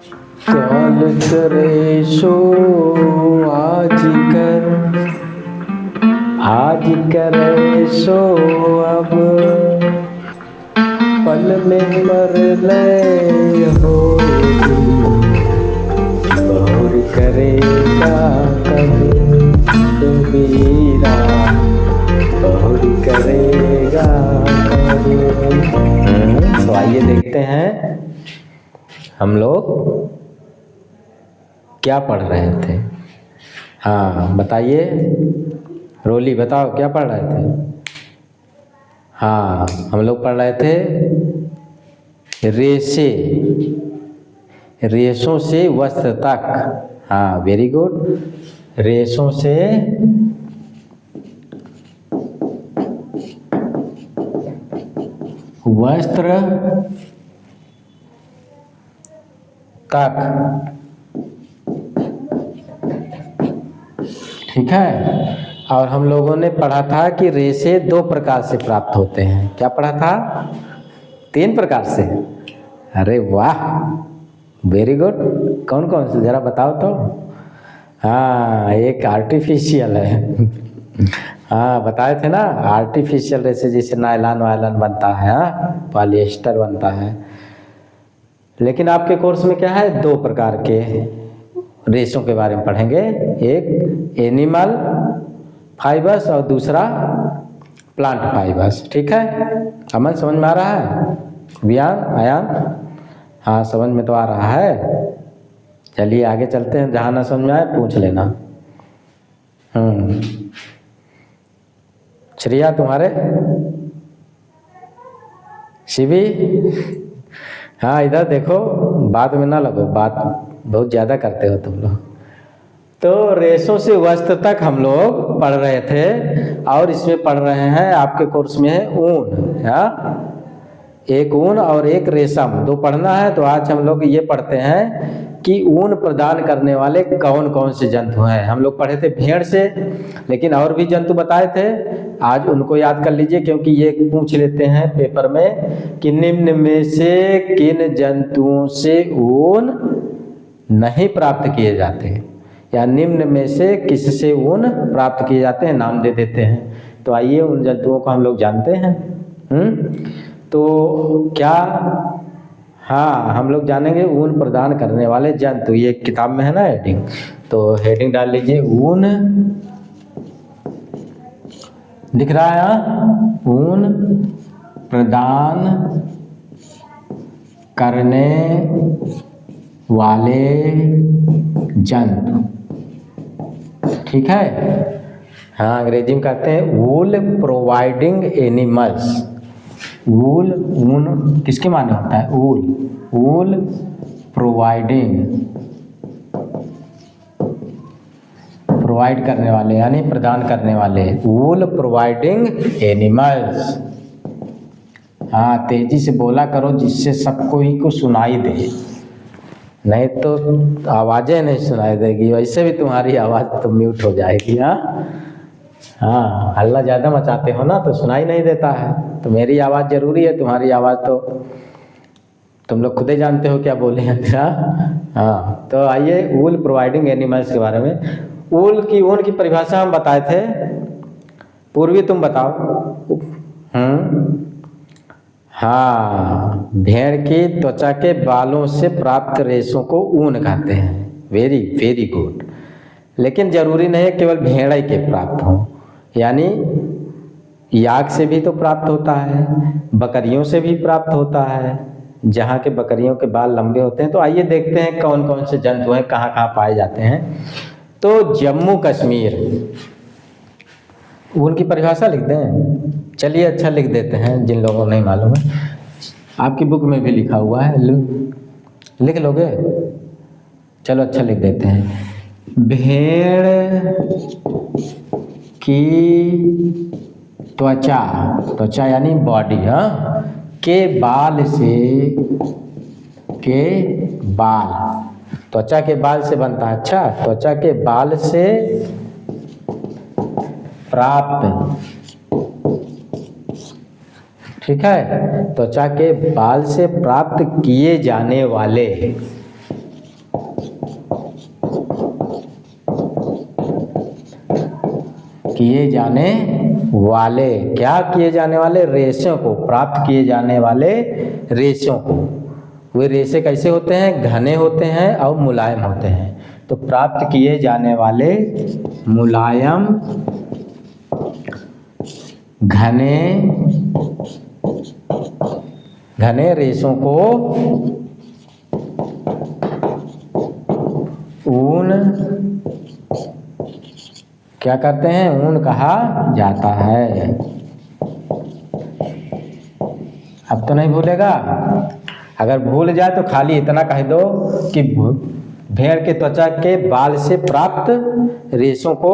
Call करे सो आज करे सो अब, पल में पर ले हो बहुर करेगा कभी कबीरा, बहुर करेगा कभी। तो आइए देखते हैं हम लोग क्या पढ़ रहे थे। हाँ बताइए, रोली बताओ क्या पढ़ रहे थे। हाँ हम लोग पढ़ रहे थे रेशे, रेशों से वस्त्र तक। हाँ वेरी गुड, रेशों से वस्त्र तक, ठीक है। और हम लोगों ने पढ़ा था कि रेशे 2 प्रकार से प्राप्त होते हैं। क्या पढ़ा था? 3 प्रकार से। अरे वाह वेरी गुड, कौन कौन से जरा बताओ तो। हाँ एक आर्टिफिशियल है हाँ बताए थे ना, आर्टिफिशियल रेशे जैसे नायलॉन वायलॉन बनता है, हाँ पॉलिएस्टर बनता है। लेकिन आपके कोर्स में क्या है, 2 प्रकार के रेशों के बारे में पढ़ेंगे, एक एनिमल फाइबर्स और दूसरा प्लांट फाइबर्स। ठीक है, अमन समझ में आ रहा है? वियान आयान, हाँ समझ में तो आ रहा है। चलिए आगे चलते हैं, जहाँ ना समझ में आए पूछ लेना। श्रेया तुम्हारे, शिवी हाँ इधर देखो, बात में ना लगो, बात बहुत ज़्यादा करते हो तुम लोग। तो रेशों से वस्त्र तक हम लोग पढ़ रहे थे, और इसमें पढ़ रहे हैं आपके कोर्स में है ऊन। हाँ एक ऊन और एक रेशम, 2 पढ़ना है। तो आज हम लोग ये पढ़ते हैं कि ऊन प्रदान करने वाले कौन कौन से जंतु हैं। हम लोग पढ़े थे भेड़ से, लेकिन और भी जंतु बताए थे, आज उनको याद कर लीजिए, क्योंकि ये पूछ लेते हैं पेपर में कि निम्न में से किन जंतुओं से ऊन नहीं प्राप्त किए जाते, या निम्न में से किससे ऊन प्राप्त किए जाते हैं, नाम दे देते हैं। तो आइए उन जंतुओं को हम लोग जानते हैं। तो क्या, हाँ हम लोग जानेंगे ऊन प्रदान करने वाले जंतु। ये किताब में है ना हेडिंग, तो हेडिंग डाल लीजिए ऊन, दिख रहा है यहाँ, ऊन प्रदान करने वाले जंतु। ठीक है, हाँ अंग्रेजी में कहते हैं वूल प्रोवाइडिंग एनिमल्स। वूल, ऊन किसके माने होता है? वूल, वूल प्रोवाइडिंग, प्रोवाइड करने वाले यानी प्रदान करने वाले, वूल प्रोवाइडिंग एनिमल्स। हाँ तेजी से बोला करो जिससे सबको ही को सुनाई दे, नहीं तो आवाज़ें नहीं सुनाई देगी, वैसे भी तुम्हारी आवाज़ तो म्यूट हो जाएगी। हाँ हल्ला ज़्यादा मचाते हो ना तो सुनाई नहीं देता है, तो मेरी आवाज़ ज़रूरी है, तुम्हारी आवाज़ तो तुम लोग खुद ही जानते हो क्या बोले हैं। हाँ तो आइए वूल प्रोवाइडिंग एनिमल्स के बारे में। वूल की, ऊन की परिभाषा हम बताए थे, पूर्वी तुम बताओ। हाँ भेड़ की त्वचा के बालों से प्राप्त रेशों को ऊन कहते हैं। वेरी वेरी गुड, लेकिन जरूरी नहीं है केवल भेड़ ही के प्राप्त हो, यानी याक से भी तो प्राप्त होता है, बकरियों से भी प्राप्त होता है, जहाँ के बकरियों के बाल लंबे होते हैं। तो आइए देखते हैं कौन कौन से जंतु हैं, कहाँ कहाँ पाए जाते हैं। तो जम्मू कश्मीर, उनकी परिभाषा लिख दें, चलिए अच्छा लिख देते हैं, जिन लोगों को नहीं मालूम है, आपकी बुक में भी लिखा हुआ है, लिख लोगे? चलो अच्छा लिख देते हैं, भेड़ की त्वचा, त्वचा यानी बॉडी, हाँ के बाल से, के बाल, त्वचा के बाल से बनता है। अच्छा, त्वचा के बाल से प्राप्त, ठीक है, त्वचा के बाल से प्राप्त किए जाने वाले किए जाने वाले, क्या किए जाने वाले? रेशों को, प्राप्त किए जाने वाले रेशों को। वे रेशे कैसे होते हैं? घने होते हैं और मुलायम होते हैं। तो प्राप्त किए जाने वाले मुलायम घने रेशों को ऊन क्या कहते हैं? ऊन कहा जाता है। अब तो नहीं भूलेगा? अगर भूल जाए तो खाली इतना कह दो कि भेड़ के त्वचा के बाल से प्राप्त रेशों को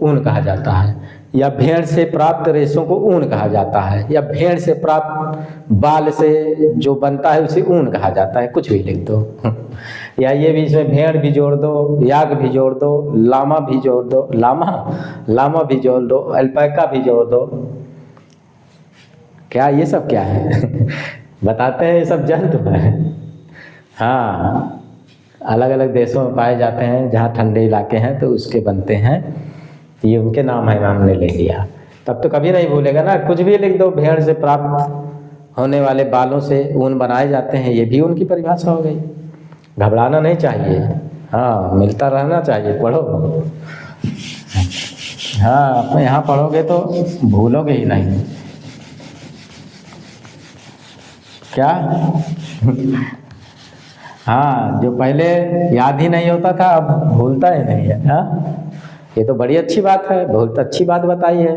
ऊन कहा जाता है, या भेड़ से प्राप्त रेशों को ऊन कहा जाता है, या भेड़ से प्राप्त बाल से जो बनता है उसे ऊन कहा जाता है। कुछ भी लिख दो या ये भी, इसमें भेड़ भी जोड़ दो, याक भी जोड़ दो, लामा भी जोड़ दो, लामा भी जोड़ दो, अल्पाका भी जोड़ दो। क्या ये सब क्या है? बताते हैं ये सब जंतु है। हाँ, अलग अलग देशों में पाए जाते हैं, जहाँ ठंडे इलाके हैं तो उसके बनते हैं। ये उनके नाम है, हमने ले लिया। तब तो कभी नहीं भूलेगा ना। कुछ भी लिख दो, भेड़ से प्राप्त होने वाले बालों से ऊन बनाए जाते हैं, ये भी उनकी परिभाषा हो गई। घबराना नहीं चाहिए, हाँ, मिलता रहना चाहिए। पढ़ो, हाँ, अपने यहाँ पढ़ोगे तो भूलोगे ही नहीं। क्या? हाँ, जो पहले याद ही नहीं होता था अब भूलता ही नहीं है। हाँ, ये तो बड़ी अच्छी बात है, बहुत अच्छी बात बताई है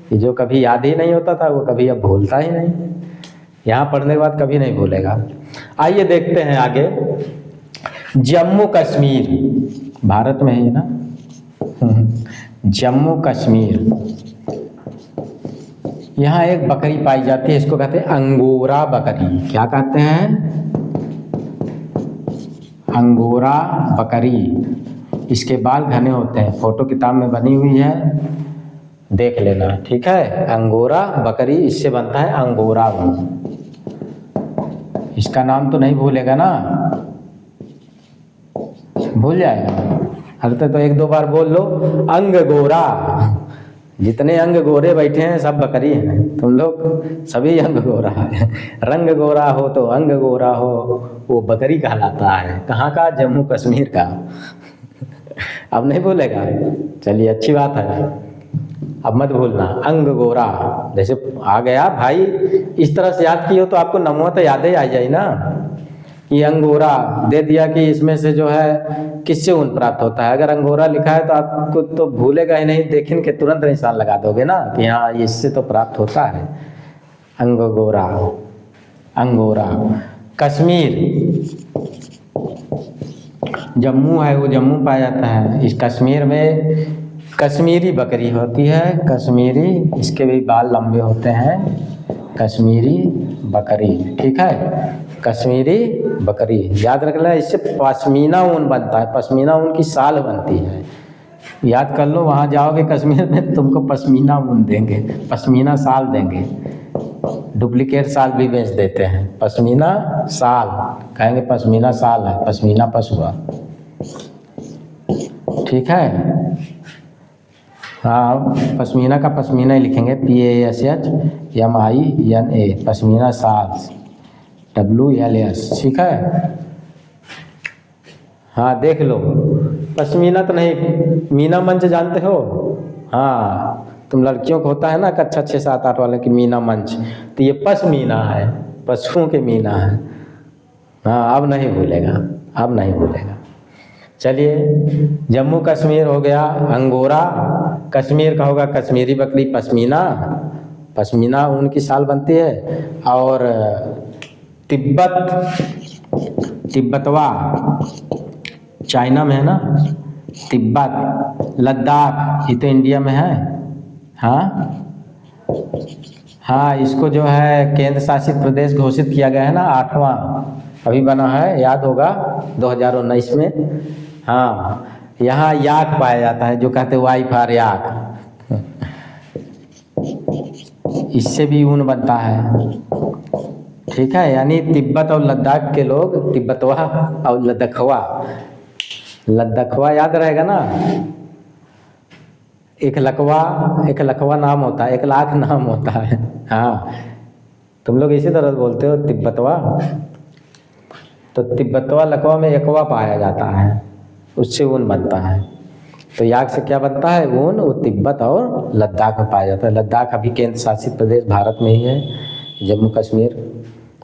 कि जो कभी याद ही नहीं होता था वो कभी अब भूलता ही नहीं। यहाँ पढ़ने के बाद कभी नहीं भूलेगा। आइए देखते हैं आगे। जम्मू कश्मीर भारत में है ना। जम्मू कश्मीर, यहाँ एक बकरी पाई जाती है, इसको कहते हैं अंगोरा बकरी। क्या कहते हैं? अंगोरा बकरी। इसके बाल घने होते हैं, फोटो किताब में बनी हुई है, देख लेना, ठीक है। अंगोरा बकरी, इससे बनता है अंगोरा ऊन। इसका नाम तो नहीं भूलेगा ना? भूल जाएगा? अरे तो एक दो बार बोल लो, अंगोरा। जितने अंग गोरे बैठे हैं सब बकरी हैं, तुम लोग सभी अंग गोरा है। रंग गोरा हो तो अंग गोरा हो, वो बकरी कहलाता है। कहाँ का? जम्मू कश्मीर का। अब नहीं भूलेगा? चलिए, अच्छी बात है, अब मत भूलना। अंग गोरा जैसे आ गया भाई, इस तरह से याद किए हो तो आपको नमो तो याद ही आ जाए ना कि अंगोरा दे दिया कि इसमें से जो है किससे ऊन प्राप्त होता है। अगर अंगोरा लिखा है तो आपको तो भूलेगा ही नहीं, देखें के तुरंत निशान लगा दोगे ना कि हाँ इससे तो प्राप्त होता है। Angora, angora. कश्मीर, जम्मू है वो जम्मू पाया जाता है। इस कश्मीर में कश्मीरी बकरी होती है, कश्मीरी, इसके भी बाल लंबे होते हैं। कश्मीरी बकरी, ठीक है, कश्मीरी बकरी याद रख लेना। इससे पश्मीना ऊन बनता है, पश्मीना ऊन की साल बनती है, याद कर लो। वहाँ जाओगे कश्मीर में तुमको पश्मीना ऊन देंगे, पश्मीना साल देंगे। डुप्लीकेट साल भी बेच देते हैं, पश्मीना साल कहेंगे, पश्मीना साल है, पश्मीना पशुआ, ठीक है। हाँ, पश्मीना का पश्मीना ही लिखेंगे, PASHMINA, पश्मीना साल, WLS, ठीक है। हाँ, देख लो, पश्मीना तो नहीं, मीना मंच जानते हो? हाँ, तुम लड़कियों को होता है ना कक्षा 6, 7, 8 वाले की मीना मंच, तो ये पश्मीना है, पशुओं के मीना है। हाँ, अब नहीं भूलेगा, अब नहीं भूलेगा। चलिए, जम्मू कश्मीर हो गया अंगोरा, कश्मीर का होगा कश्मीरी बकरी, पश्मीना, पश्मीना ऊन की साल बनती है। और तिब्बतवा चाइना में है ना, तिब्बत, लद्दाख ये तो इंडिया में है। हाँ हाँ, इसको जो है केंद्र शासित प्रदेश घोषित किया गया है ना, 8वां अभी बना है, याद होगा 2019 में। हाँ, यहाँ याक पाया जाता है, जो कहते हैं वाइफार याक, इससे भी ऊन बनता है, ठीक है। यानी तिब्बत और लद्दाख के लोग, तिब्बतवा और लद्दाखवा, लद्दाखवा याद रहेगा ना, एक लकवा नाम होता है, 1 लाख नाम होता है। हाँ, तुम लोग इसी तरह बोलते हो तिब्बतवा। तो तिब्बतवा लकवा में एकवा पाया जाता है, उससे ऊन बनता है। तो याक से क्या बनता है? ऊन। वो तिब्बत और लद्दाख में पाया जाता है। लद्दाख अभी केंद्र शासित प्रदेश भारत में ही है। जम्मू कश्मीर,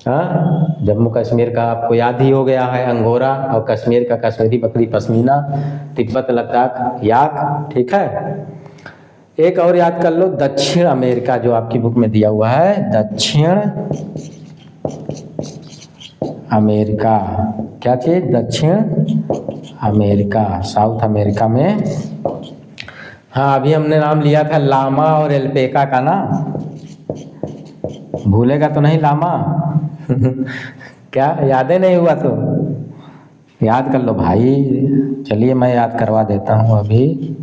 हाँ, जम्मू कश्मीर का आपको याद ही हो गया है अंगोरा, और कश्मीर का कश्मीरी बकरी पश्मीना, तिब्बत लद्दाख याक। ठीक है, एक और याद कर लो, दक्षिण अमेरिका, जो आपकी बुक में दिया हुआ है, दक्षिण अमेरिका। क्या चीज? दक्षिण अमेरिका, साउथ अमेरिका में। हाँ, अभी हमने नाम लिया था लामा और एल्पेका का ना, भूलेगा तो नहीं लामा? क्या याद नहीं हुआ? तो याद कर लो भाई। चलिए मैं याद करवा देता हूँ अभी।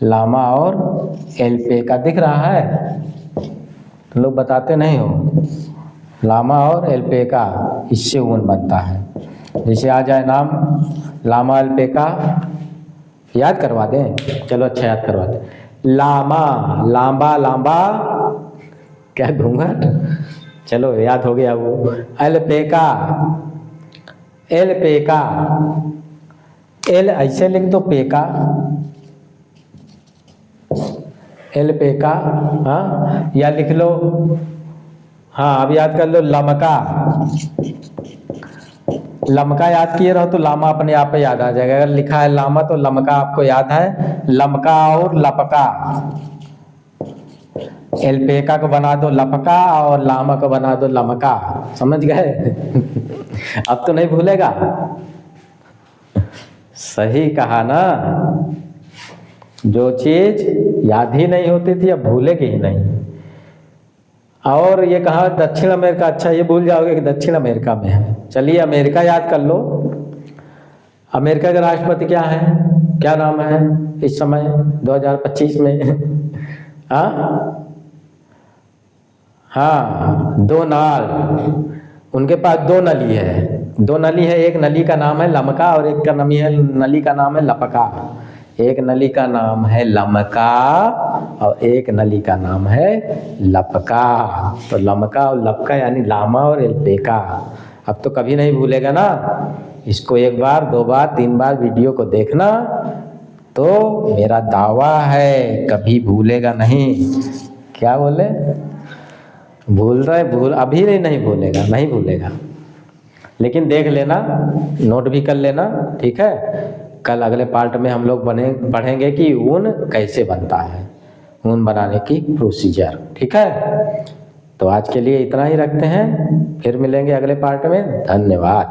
लामा और एल्पेका दिख रहा है? तुम लोग बताते नहीं हो। लामा और एल्पेका, इससे ऊन बनता है। जैसे आ जाए नाम लामा एल्पेका, याद करवा दें? चलो अच्छा, याद करवा दें। लामा, लांबा लांबा, क्या घूंघट? चलो याद हो गया वो। एल्पेका, एल्पेका, एल ऐसे लिख दो, पेका, एल्पेका। हाँ, या लिख लो। हाँ, अब याद कर लो लमका। लमका याद किए रहो तो लामा अपने आप पे याद आ जाएगा। अगर लिखा है लामा तो लमका आपको याद है। लमका और लपका, एल्पेका को बना दो लपका और लामा को बना दो लमका। समझ गए? अब तो नहीं भूलेगा। सही कहा ना, जो चीज याद ही नहीं होती थी अब भूलेगी ही नहीं। और ये कहा दक्षिण अमेरिका, अच्छा ये भूल जाओगे कि दक्षिण अमेरिका में है। चलिए अमेरिका याद कर लो। अमेरिका के राष्ट्रपति क्या है? क्या नाम है इस समय 2025 में? हाँ, डोनाल्ड। उनके पास 2 नली है, 2 नली है। एक नली का नाम है लमका और एक का नली का नाम है लपका। एक नली का नाम है लमका और एक नली का नाम है लपका। तो लमका और लपका यानी लामा और एल्पेका। अब तो कभी नहीं भूलेगा ना। इसको 1 बार 2 बार 3 बार वीडियो को देखना, तो मेरा दावा है कभी भूलेगा नहीं। क्या बोले? भूल रहे? भूल अभी नहीं भूलेगा, नहीं भूलेगा। लेकिन देख लेना, नोट भी कर लेना। ठीक है, कल अगले पार्ट में हम लोग पढ़ेंगे कि ऊन कैसे बनता है, ऊन बनाने की प्रोसीजर। ठीक है, तो आज के लिए इतना ही रखते हैं, फिर मिलेंगे अगले पार्ट में। धन्यवाद।